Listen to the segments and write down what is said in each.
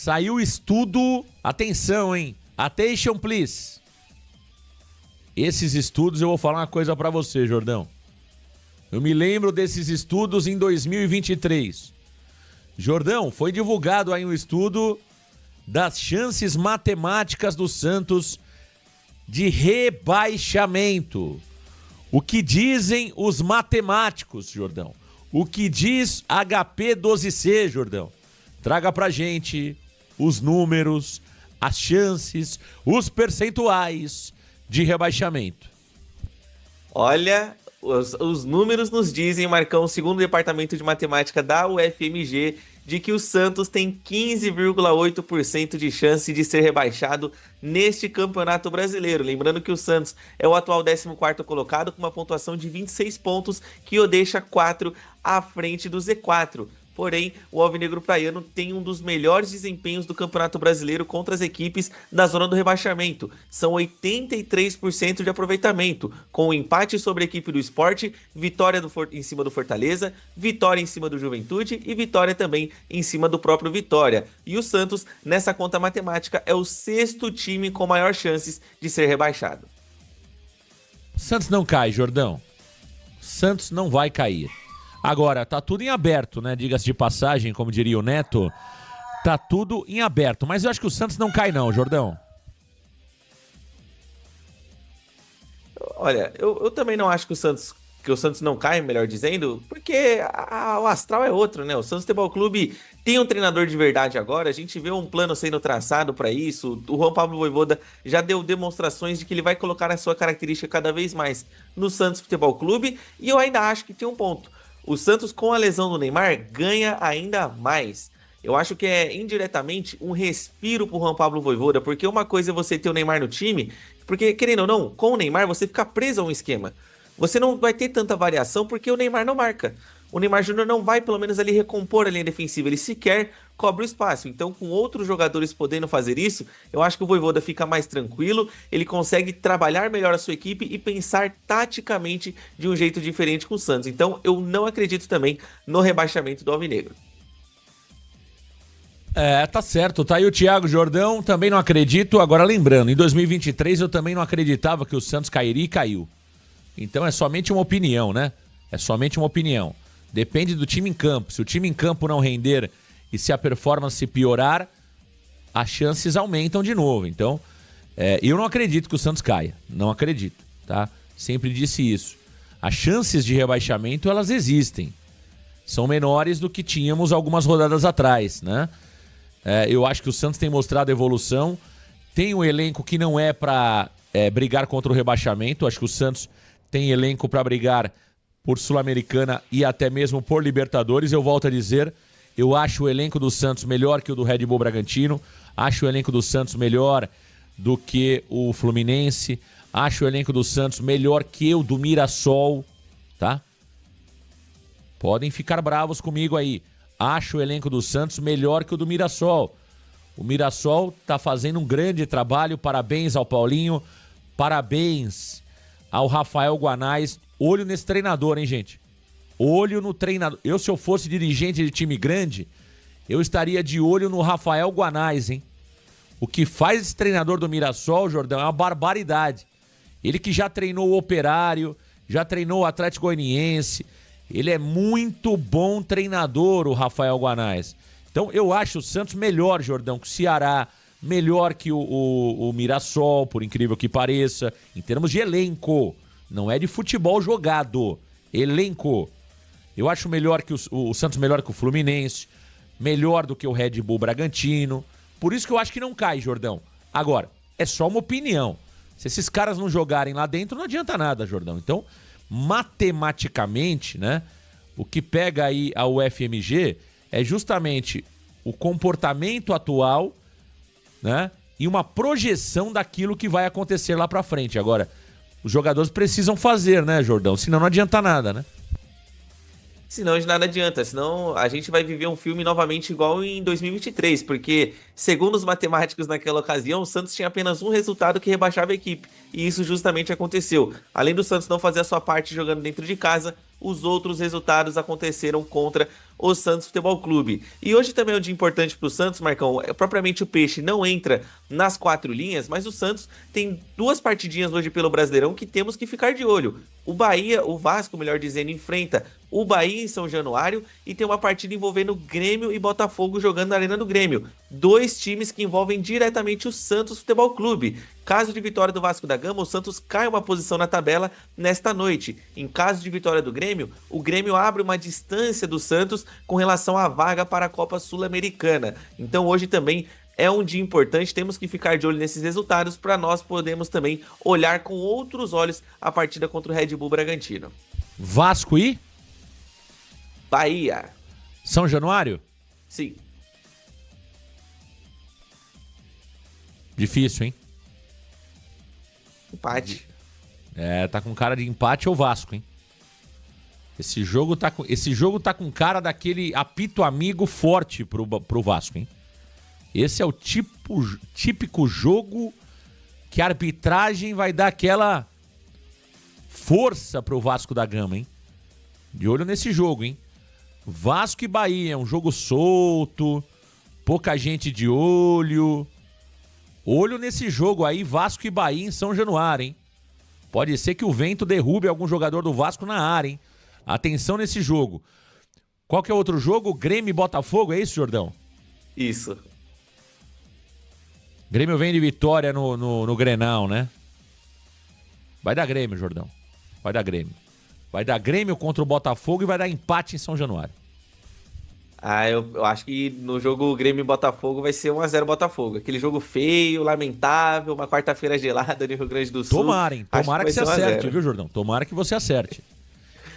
Saiu estudo, atenção, hein? Attention, please. Esses estudos, eu vou falar uma coisa pra você, Jordão. Eu me lembro desses estudos em 2023. Jordão, foi divulgado aí um estudo das chances matemáticas do Santos de rebaixamento. O que dizem os matemáticos, Jordão? O que diz HP12C, Jordão? Traga pra gente os números, as chances, os percentuais de rebaixamento. Olha, os números nos dizem, Marcão, segundo o departamento de matemática da UFMG, de que o Santos tem 15,8% de chance de ser rebaixado neste Campeonato Brasileiro. Lembrando que o Santos é o atual 14º colocado com uma pontuação de 26 pontos, que o deixa 4 à frente do Z4. Porém, o Alvinegro Praiano tem um dos melhores desempenhos do Campeonato Brasileiro contra as equipes da zona do rebaixamento. São 83% de aproveitamento, com o empate sobre a equipe do Sport, vitória em cima do Fortaleza, vitória em cima do Juventude e vitória também em cima do próprio Vitória. E o Santos, nessa conta matemática, é o 6º time com maior chances de ser rebaixado. Santos não cai, Jordão. Santos não vai cair. Agora, tá tudo em aberto, né? Diga-se de passagem, como diria o Neto. Tá tudo em aberto. Mas eu acho que o Santos não cai não, Jordão. Olha, eu também não acho que o Santos não cai, melhor dizendo, porque o astral é outro, né? O Santos Futebol Clube tem um treinador de verdade agora, a gente vê um plano sendo traçado para isso. O Juan Pablo Vojvoda já deu demonstrações de que ele vai colocar a sua característica cada vez mais no Santos Futebol Clube, e eu ainda acho que tem um ponto. O Santos, com a lesão do Neymar, ganha ainda mais. Eu acho que é indiretamente um respiro pro Juan Pablo Vojvoda, porque uma coisa é você ter o Neymar no time, porque, querendo ou não, com o Neymar você fica preso a um esquema. Você não vai ter tanta variação porque o Neymar não marca. O Neymar Júnior não vai, pelo menos, ali recompor a linha defensiva, ele sequer cobre o espaço. Então, com outros jogadores podendo fazer isso, eu acho que o Vojvoda fica mais tranquilo, ele consegue trabalhar melhor a sua equipe e pensar taticamente de um jeito diferente com o Santos. Então, eu não acredito também no rebaixamento do Alvinegro. Tá certo. Tá aí o Thiago Jordão, também não acredito. Agora, lembrando, em 2023 eu também não acreditava que o Santos cairia e caiu. Então, é somente uma opinião, né? É somente uma opinião. Depende do time em campo. Se o time em campo não render e se a performance piorar, as chances aumentam de novo. Então, eu não acredito que o Santos caia. Não acredito, tá? Sempre disse isso. As chances de rebaixamento, elas existem. São menores do que tínhamos algumas rodadas atrás, né? Eu acho que o Santos tem mostrado evolução. Tem um elenco que não é para brigar contra o rebaixamento. Acho que o Santos tem elenco para brigar por Sul-Americana e até mesmo por Libertadores. Eu volto a dizer, eu acho o elenco do Santos melhor que o do Red Bull Bragantino, acho o elenco do Santos melhor do que o Fluminense, acho o elenco do Santos melhor que o do Mirassol, tá? Podem ficar bravos comigo aí. Acho o elenco do Santos melhor que o do Mirassol. O Mirassol tá fazendo um grande trabalho, parabéns ao Paulinho, parabéns ao Rafael Guanais. Olho nesse treinador, hein, gente? Olho no treinador. Se eu fosse dirigente de time grande, eu estaria de olho no Rafael Guanais, hein? O que faz esse treinador do Mirassol, Jordão, é uma barbaridade. Ele que já treinou o Operário, já treinou o Atlético Goianiense. Ele é muito bom treinador, o Rafael Guanais. Então, eu acho o Santos melhor, Jordão, que o Ceará, melhor que o Mirassol, por incrível que pareça, em termos de elenco. Não é de futebol jogado. Elenco. Eu acho melhor que o Santos melhor que o Fluminense. Melhor do que o Red Bull Bragantino. Por isso que eu acho que não cai, Jordão. Agora, é só uma opinião. Se esses caras não jogarem lá dentro, não adianta nada, Jordão. Então, matematicamente, né? O que pega aí a UFMG é justamente o comportamento atual, né? E uma projeção daquilo que vai acontecer lá pra frente. Agora, os jogadores precisam fazer, né, Jordão? Senão não adianta nada, né? Senão de nada adianta, senão a gente vai viver um filme novamente igual em 2023, porque, segundo os matemáticos naquela ocasião, o Santos tinha apenas um resultado que rebaixava a equipe, e isso justamente aconteceu. Além do Santos não fazer a sua parte jogando dentro de casa, os outros resultados aconteceram contra o Santos Futebol Clube. E hoje também é um dia importante para o Santos, Marcão. Propriamente o Peixe não entra nas 4 linhas, mas o Santos tem 2 partidinhas hoje pelo Brasileirão que temos que ficar de olho. O Vasco, melhor dizendo, enfrenta o Bahia em São Januário e tem uma partida envolvendo Grêmio e Botafogo jogando na Arena do Grêmio. 2 times que envolvem diretamente o Santos Futebol Clube. Caso de vitória do Vasco da Gama, o Santos cai uma posição na tabela nesta noite. Em caso de vitória do Grêmio, o Grêmio abre uma distância do Santos com relação à vaga para a Copa Sul-Americana. Então hoje também é um dia importante, temos que ficar de olho nesses resultados para nós podermos também olhar com outros olhos a partida contra o Red Bull Bragantino. Vasco e Bahia. São Januário? Sim. Difícil, hein? Empate. Tá com cara de empate ou Vasco, hein? Esse jogo tá com cara daquele apito amigo forte pro Vasco, hein? Esse é o típico jogo que a arbitragem vai dar aquela força pro Vasco da Gama, hein? De olho nesse jogo, hein? Vasco e Bahia, é um jogo solto, pouca gente de olho. Olho nesse jogo aí, Vasco e Bahia em São Januário, hein? Pode ser que o vento derrube algum jogador do Vasco na área, hein? Atenção nesse jogo. Qual que é o outro jogo? Grêmio e Botafogo, é isso, Jordão? Isso. Grêmio vem de vitória no Grenal, né? Vai dar Grêmio, Jordão. Vai dar Grêmio. Vai dar Grêmio contra o Botafogo e vai dar empate em São Januário. Eu acho que no jogo Grêmio e Botafogo vai ser 1-0 Botafogo. Aquele jogo feio, lamentável, uma quarta-feira gelada no Rio Grande do Sul. Tomara que você acerte, viu, Jordão? Tomara que você acerte.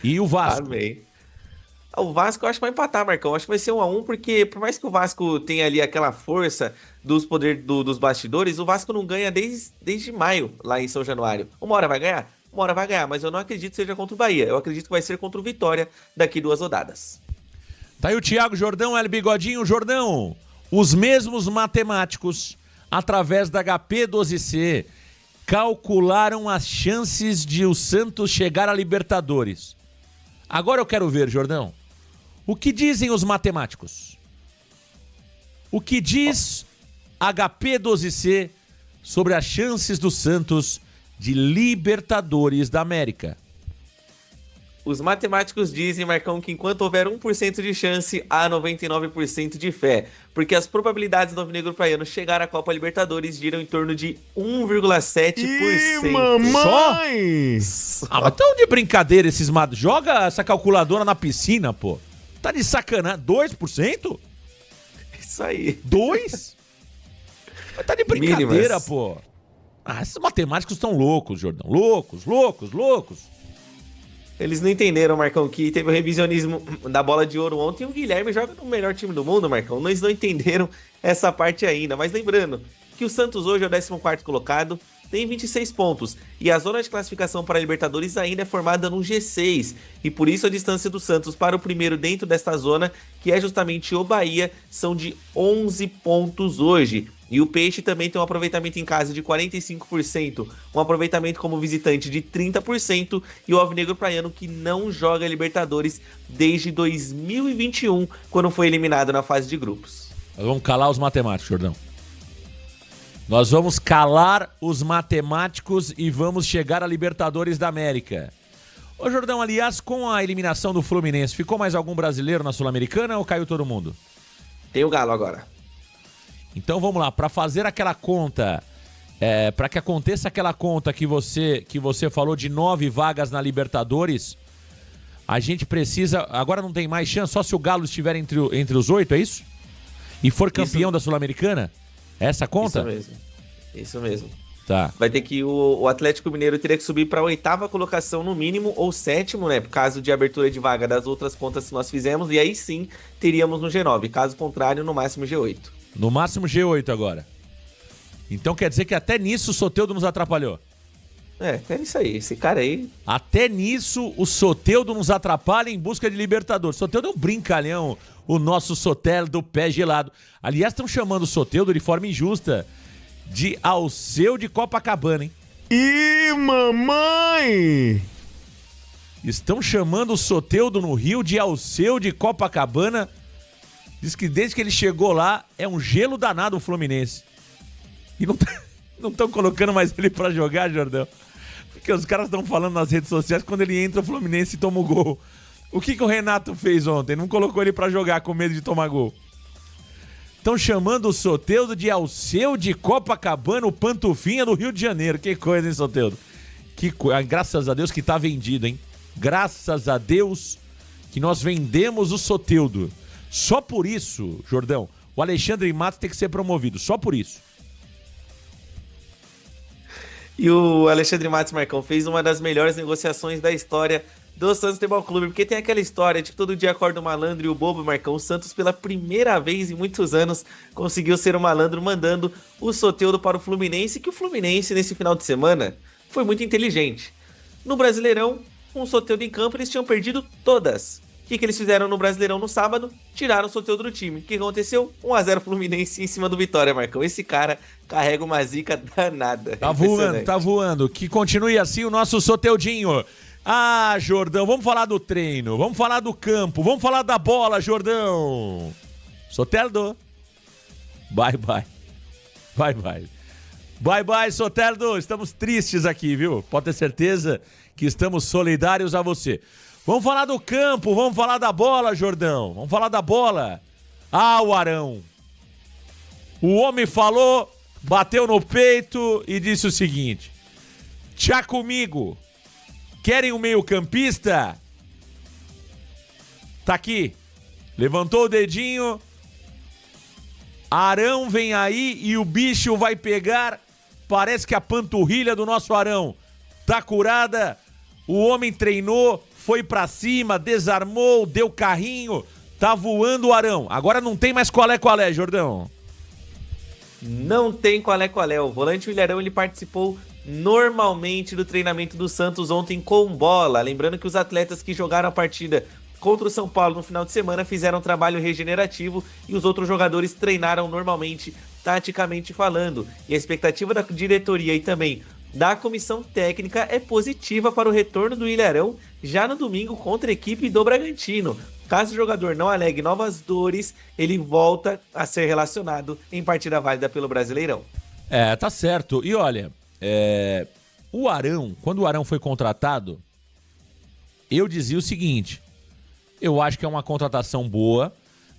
E o Vasco? Amém. O Vasco eu acho que vai empatar, Marcão. Eu acho que vai ser 1-1, porque por mais que o Vasco tenha ali aquela força dos poderes dos bastidores, o Vasco não ganha desde maio lá em São Januário. Uma hora vai ganhar, mas eu não acredito que seja contra o Bahia. Eu acredito que vai ser contra o Vitória daqui 2 rodadas. Tá aí o Thiago Jordão, El Bigodinho. Jordão, os mesmos matemáticos, através da HP12C, calcularam as chances de o Santos chegar à Libertadores. Agora eu quero ver, Jordão, o que dizem os matemáticos? O que diz HP12C sobre as chances do Santos de Libertadores da América? Os matemáticos dizem, Marcão, que enquanto houver 1% de chance, há 99% de fé. Porque as probabilidades do Alvinegro Praiano chegar à Copa Libertadores giram em torno de 1,7%. Ih, mamãe! Só? Mas tão de brincadeira esses matos. Joga essa calculadora na piscina, pô. Tá de sacanagem. 2%? Isso aí. 2%? Mas tá de brincadeira, Mínimas. pô. Esses matemáticos estão loucos, Jordão. Loucos. Eles não entenderam, Marcão, que teve o revisionismo da bola de ouro ontem e o Guilherme joga no melhor time do mundo, Marcão. Eles não entenderam essa parte ainda. Mas lembrando que o Santos hoje é o 14º colocado, tem 26 pontos. E a zona de classificação para a Libertadores ainda é formada no G6. E por isso a distância do Santos para o primeiro dentro desta zona, que é justamente o Bahia, são de 11 pontos hoje. E o Peixe também tem um aproveitamento em casa de 45%, um aproveitamento como visitante de 30%, e o Alvinegro Praiano, que não joga Libertadores desde 2021, quando foi eliminado na fase de grupos. Nós vamos calar os matemáticos, Jordão. Nós vamos calar os matemáticos e vamos chegar a Libertadores da América. Ô, Jordão, aliás, com a eliminação do Fluminense, ficou mais algum brasileiro na Sul-Americana ou caiu todo mundo? Tem o Galo agora. Então vamos lá, para fazer aquela conta, para que aconteça aquela conta que você falou de 9 vagas na Libertadores, a gente precisa, agora não tem mais chance, só se o Galo estiver entre os 8, é isso? E for campeão da Sul-Americana? É essa conta? Isso mesmo. Tá. Vai ter que o Atlético Mineiro teria que subir para a 8ª colocação no mínimo, ou 7º, né? Por caso de abertura de vaga das outras contas que nós fizemos, e aí sim teríamos no G9. Caso contrário, no máximo G8. No máximo G8 agora. Então quer dizer que até nisso o Soteldo nos atrapalhou. É isso aí. Esse cara aí... Até nisso o Soteldo nos atrapalha em busca de Libertadores. Soteldo é um brincalhão, o nosso Soteldo do pé gelado. Aliás, estão chamando o Soteldo de forma injusta de Alceu de Copacabana, hein? Ih, mamãe! Estão chamando o Soteldo no Rio de Alceu de Copacabana. Diz que desde que ele chegou lá é um gelo danado o Fluminense. E não estão colocando mais ele pra jogar, Jordão. Porque os caras estão falando nas redes sociais que quando ele entra o Fluminense toma o gol. O que o Renato fez ontem? Não colocou ele pra jogar com medo de tomar gol. Estão chamando o Soteldo de Alceu de Copacabana, o Pantufinha do Rio de Janeiro. Que coisa, hein, Soteldo? Graças a Deus que tá vendido, hein? Graças a Deus que nós vendemos o Soteldo. Só por isso, Jordão, o Alexandre Matos tem que ser promovido. Só por isso. E o Alexandre Matos, Marcão, fez uma das melhores negociações da história do Santos Futebol Clube, porque tem aquela história de que todo dia acorda o malandro e o bobo, Marcão. O Santos, pela primeira vez em muitos anos, conseguiu ser o malandro mandando o Soteldo para o Fluminense, que o Fluminense, nesse final de semana, foi muito inteligente. No Brasileirão, com o Soteldo em campo, eles tinham perdido todas. O que eles fizeram no Brasileirão no sábado? Tiraram o Soteldo do time. O que aconteceu? 1-0 Fluminense em cima do Vitória, Marcão. Esse cara carrega uma zica danada. Tá voando. Que continue assim o nosso Soteldinho. Ah, Jordão, vamos falar do treino, vamos falar do campo, vamos falar da bola, Jordão. Soteldo. Bye, bye. Bye, bye. Bye, bye, Soteldo. Estamos tristes aqui, viu? Pode ter certeza que estamos solidários a você. Vamos falar do campo, vamos falar da bola, Jordão. Vamos falar da bola. Ah, o Arão. O homem falou, bateu no peito e disse o seguinte: tchá comigo. Querem um meio-campista? Tá aqui. Levantou o dedinho. Arão vem aí e o bicho vai pegar. Parece que a panturrilha do nosso Arão tá curada. O homem treinou, foi pra cima, desarmou, deu carrinho. Tá voando o Arão. Agora não tem mais qual é, Jordão. Não tem qual é. O volante Willian ele participou normalmente do treinamento do Santos ontem com bola. Lembrando que os atletas que jogaram a partida contra o São Paulo no final de semana fizeram um trabalho regenerativo e os outros jogadores treinaram normalmente, taticamente falando. E a expectativa da diretoria e também da comissão técnica é positiva para o retorno do Ilharão já no domingo contra a equipe do Bragantino. Caso o jogador não alegue novas dores, ele volta a ser relacionado em partida válida pelo Brasileirão. Tá certo. E olha, o Arão, quando o Arão foi contratado, eu dizia o seguinte: eu acho que é uma contratação boa,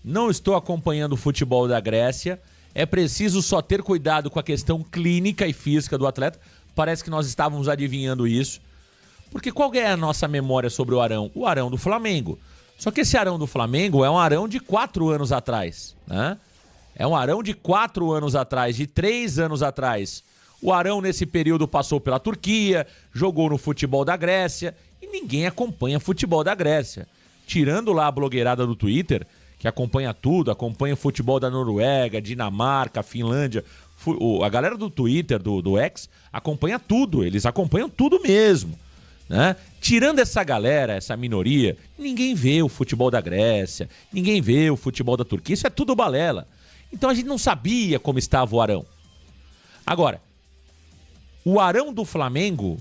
não estou acompanhando o futebol da Grécia, é preciso só ter cuidado com a questão clínica e física do atleta. Parece que nós estávamos adivinhando isso. Porque qual é a nossa memória sobre o Arão? O Arão do Flamengo. Só que esse Arão do Flamengo é um Arão de 4 anos atrás, né? É um Arão de 4 anos atrás, de 3 anos atrás. O Arão, nesse período, passou pela Turquia, jogou no futebol da Grécia e ninguém acompanha futebol da Grécia. Tirando lá a blogueirada do Twitter, que acompanha tudo, acompanha o futebol da Noruega, Dinamarca, Finlândia. A galera do Twitter, do X, acompanha tudo, eles acompanham tudo mesmo, né? Tirando essa galera, essa minoria, ninguém vê o futebol da Grécia, ninguém vê o futebol da Turquia, isso é tudo balela. Então a gente não sabia como estava o Arão. Agora, o Arão do Flamengo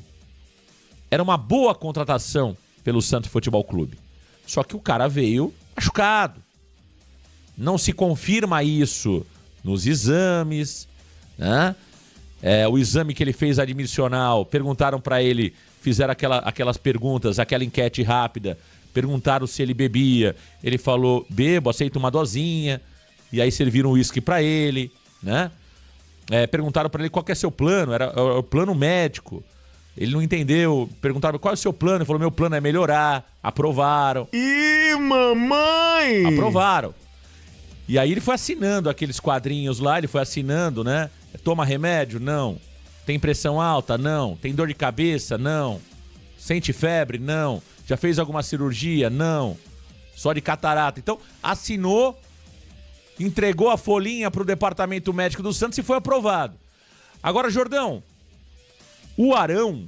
era uma boa contratação pelo Santos Futebol Clube. Só que o cara veio machucado. Não se confirma isso nos exames, né? O exame que ele fez admissional, perguntaram para ele, fizeram aquelas perguntas, aquela enquete rápida, perguntaram se ele bebia, ele falou, bebo, aceito uma dosinha, e aí serviram um uísque para ele, né? Perguntaram para ele qual que é seu plano, era o plano médico, ele não entendeu, perguntaram qual é o seu plano, ele falou, meu plano é melhorar, aprovaram. Ih, mamãe! Aprovaram. E aí ele foi assinando aqueles quadrinhos lá, ele foi assinando, né? Toma remédio? Não. Tem pressão alta? Não. Tem dor de cabeça? Não. Sente febre? Não. Já fez alguma cirurgia? Não. Só de catarata. Então, assinou, entregou a folhinha pro departamento médico do Santos e foi aprovado. Agora, Jordão, o Arão,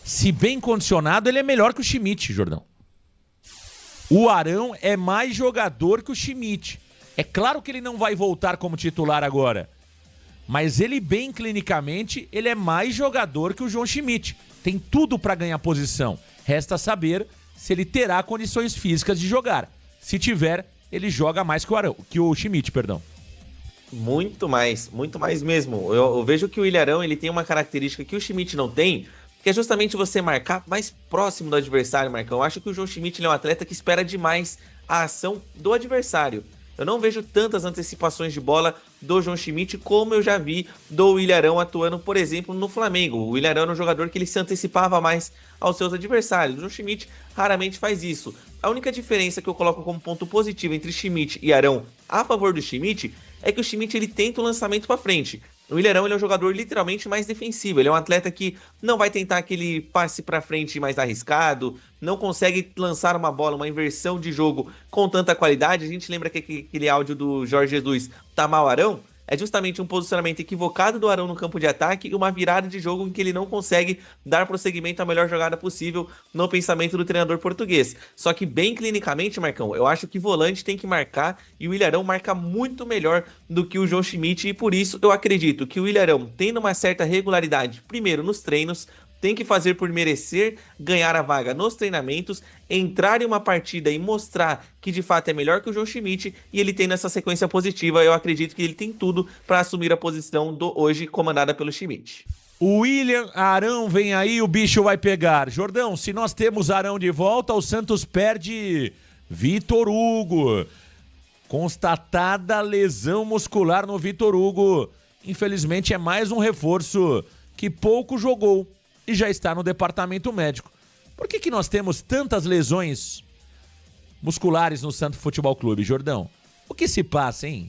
se bem condicionado, ele é melhor que o Schmidt, Jordão. O Arão é mais jogador que o Schmidt. É claro que ele não vai voltar como titular agora, mas ele bem clinicamente, ele é mais jogador que o João Schmidt. tem tudo para ganhar posição. Resta saber se ele terá condições físicas de jogar. Se tiver, ele joga mais que o Schmidt, perdão. Muito mais mesmo. Eu vejo que o Ilharão ele tem uma característica que o Schmidt não tem, que é justamente você marcar mais próximo do adversário, Marcão. Eu acho que o João Schmidt ele é um atleta que espera demais a ação do adversário. Eu não vejo tantas antecipações de bola do João Schmidt como eu já vi do Ilharão atuando, por exemplo, no Flamengo. O Ilharão era um jogador que ele se antecipava mais aos seus adversários. O João Schmidt raramente faz isso. A única diferença que eu coloco como ponto positivo entre Schmidt e Arão a favor do Schmidt é que o Schmidt ele tenta o lançamento para frente. O Ilharão ele é um jogador literalmente mais defensivo. Ele é um atleta que não vai tentar aquele passe para frente mais arriscado, não consegue lançar uma bola, uma inversão de jogo com tanta qualidade. A gente lembra que aquele áudio do Jorge Jesus tá mal Arão? É justamente um posicionamento equivocado do Arão no campo de ataque e uma virada de jogo em que ele não consegue dar prosseguimento à melhor jogada possível no pensamento do treinador português. Só que bem clinicamente, Marcão, eu acho que volante tem que marcar e o Ilharão marca muito melhor do que o João Schmidt e por isso eu acredito que o Ilharão, tendo uma certa regularidade, primeiro nos treinos, tem que fazer por merecer ganhar a vaga nos treinamentos, entrar em uma partida e mostrar que de fato é melhor que o João Schmidt e ele tendo essa sequência positiva, eu acredito que ele tem tudo para assumir a posição do hoje comandada pelo Schmidt. O William Arão vem aí, o bicho vai pegar. Jordão, se nós temos Arão de volta, o Santos perde Vitor Hugo. Constatada lesão muscular no Vitor Hugo. Infelizmente é mais um reforço que pouco jogou e já está no departamento médico. Por que nós temos tantas lesões musculares no Santos Futebol Clube, Jordão? O que se passa, hein?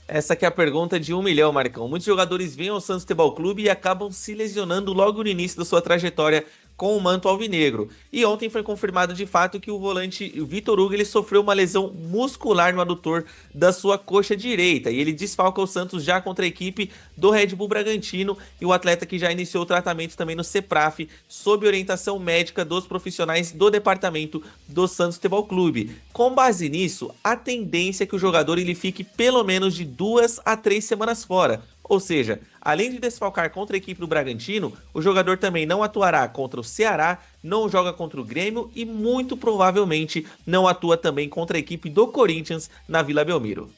Essa que é a pergunta de 1 milhão, Marcão. Muitos jogadores vêm ao Santos Futebol Clube e acabam se lesionando logo no início da sua trajetória com o manto alvinegro. E ontem foi confirmado de fato que o volante Vitor Hugo ele sofreu uma lesão muscular no adutor da sua coxa direita. E ele desfalca o Santos já contra a equipe do Red Bull Bragantino. E o atleta que já iniciou o tratamento também no CEPRAF, sob orientação médica dos profissionais do departamento do Santos Futebol Clube. Com base nisso, a tendência é que o jogador ele fique pelo menos de 2 a 3 semanas fora. Ou seja, além de desfalcar contra a equipe do Bragantino, o jogador também não atuará contra o Ceará, não joga contra o Grêmio e muito provavelmente não atua também contra a equipe do Corinthians na Vila Belmiro.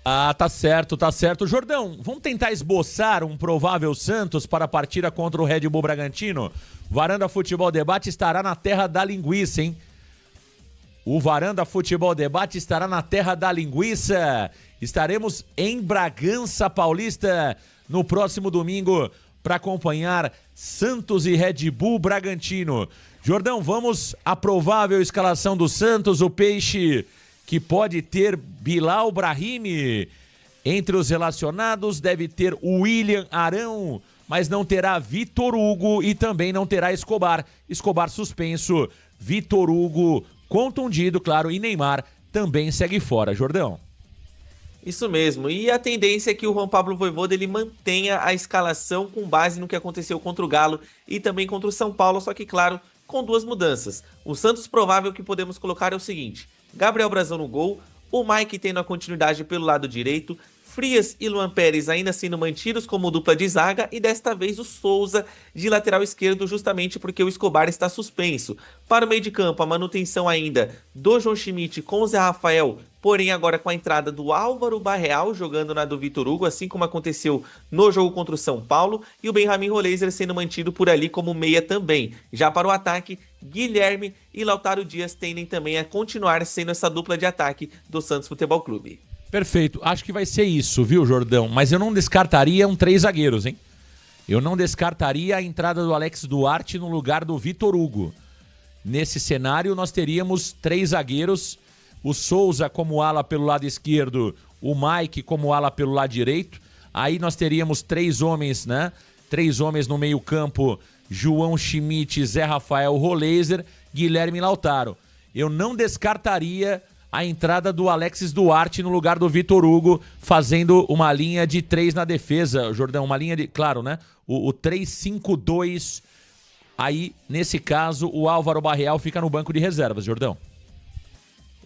Ah, tá certo. Jordão, vamos tentar esboçar um provável Santos para a partida contra o Red Bull Bragantino? Varanda Futebol Debate estará na terra da linguiça, hein? O Varanda Futebol Debate estará na terra da linguiça. Estaremos em Bragança Paulista no próximo domingo para acompanhar Santos e Red Bull Bragantino. Jordão, vamos à provável escalação do Santos, o Peixe que pode ter Bilal Brahimi. Entre os relacionados deve ter o William Arão, mas não terá Vitor Hugo e também não terá Escobar. Escobar suspenso, Vitor Hugo contundido, claro, e Neymar também segue fora, Jordão. Isso mesmo, e a tendência é que o Juan Pablo Vojvoda ele mantenha a escalação com base no que aconteceu contra o Galo e também contra o São Paulo, só que claro, com 2 mudanças. O Santos provável que podemos colocar é o seguinte: Gabriel Brazão no gol, o Mike tendo a continuidade pelo lado direito, Frias e Luan Pérez ainda sendo mantidos como dupla de zaga e desta vez o Souza de lateral esquerdo justamente porque o Escobar está suspenso. Para o meio de campo, a manutenção ainda do João Schmidt com o Zé Rafael, porém agora com a entrada do Álvaro Barreal jogando na do Vitor Hugo, assim como aconteceu no jogo contra o São Paulo, e o Benjamin Roleiser sendo mantido por ali como meia também. Já para o ataque, Guilherme e Lautaro Dias tendem também a continuar sendo essa dupla de ataque do Santos Futebol Clube. Perfeito, acho que vai ser isso, viu, Jordão? Mas eu não descartaria 3 zagueiros, hein? Eu não descartaria a entrada do Alex Duarte no lugar do Vitor Hugo. Nesse cenário, nós teríamos 3 zagueiros, o Souza como ala pelo lado esquerdo, o Mike como ala pelo lado direito. Aí nós teríamos 3 homens, né? 3 homens no meio campo, João Schmidt, Zé Rafael, Roleiser, Guilherme e Lautaro. Eu não descartaria a entrada do Alexis Duarte no lugar do Vitor Hugo, fazendo uma linha de 3 na defesa, Jordão, uma linha de, claro, né? O 3-5-2, aí, nesse caso, o Álvaro Barreal fica no banco de reservas, Jordão.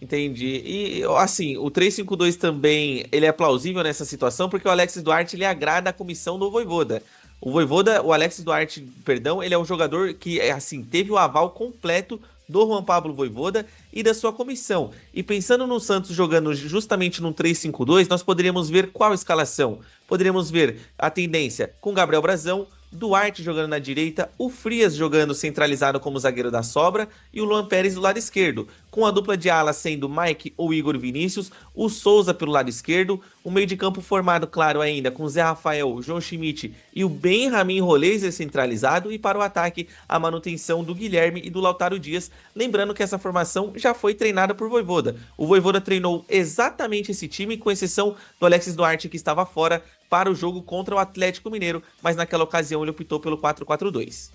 Entendi. E, assim, o 3-5-2 também, ele é plausível nessa situação, porque o Alexis Duarte, ele agrada a comissão do Vojvoda. O Vojvoda, o Alexis Duarte, perdão, ele é um jogador que, assim, teve o aval completo do Juan Pablo Vojvoda e da sua comissão. E pensando no Santos jogando justamente num 3-5-2, nós poderíamos ver qual escalação? Poderíamos ver a tendência com Gabriel Brazão, Duarte jogando na direita, o Frias jogando centralizado como zagueiro da sobra e o Luan Pérez do lado esquerdo, com a dupla de alas sendo Mike ou Igor Vinícius, o Souza pelo lado esquerdo, o meio de campo formado, claro, ainda com Zé Rafael, João Schmidt e o Benjamin Roleiser centralizado, e para o ataque a manutenção do Guilherme e do Lautaro Dias, lembrando que essa formação já foi treinada por Vojvoda. O Vojvoda treinou exatamente esse time, com exceção do Alexis Duarte, que estava fora para o jogo contra o Atlético Mineiro, mas naquela ocasião ele optou pelo 4-4-2.